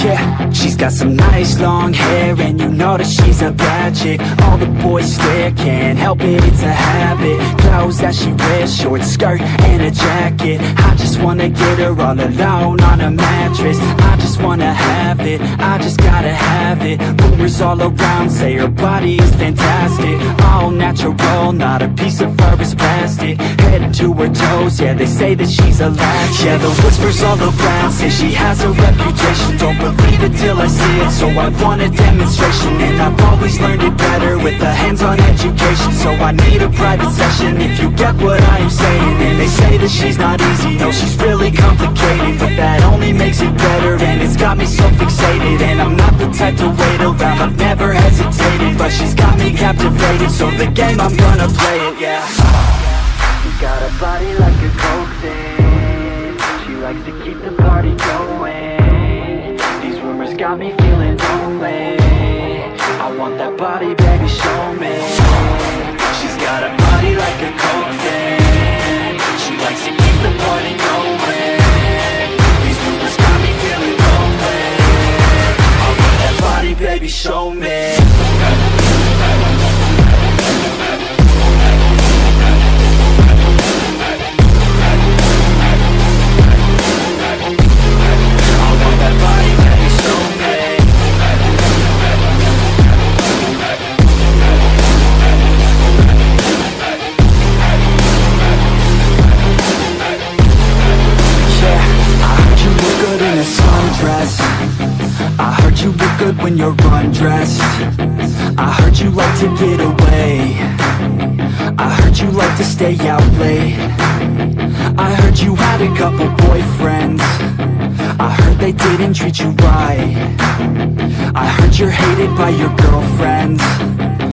Yeah, she's got some nice long hair, and you know that she's a bad chick. All the boys stare, can't help it, it's a habit. Clothes that she wears, short skirt and a jacket. I just wanna get her all alone on a mattress. I just wanna have it, I just gotta have it. Rumors all around say her body is fantastic. All natural, not a piece of fur is plastic. Head to her toes, yeah, they say that she's a latch. Yeah, the whispers all around say she has a reputation. Don't believe it till I see it, so I want a demonstration. And I've always learned it better with a hands-on education. So I need a private session if you get what I am saying. And they say that she's not easy, no, she's really complicated, but that only makes it better, and it's got me so fixated. And I'm not the type to wait around, I've never hesitated, but she's got me captivated, so the game, I'm gonna play it, yeah. You got a body like a coke thing, she likes to keep the party going. These rumors got me feeling lonely, I want that body, baby, show me. She's got a body like a coke thing, she likes to keep the party going. These rumors got me feeling lonely, I want that body, baby, show me. I heard you look good when you're undressed. I heard you like to get away. I heard you like to stay out late. I heard you had a couple boyfriends. I heard they didn't treat you right. I heard you're hated by your girlfriends.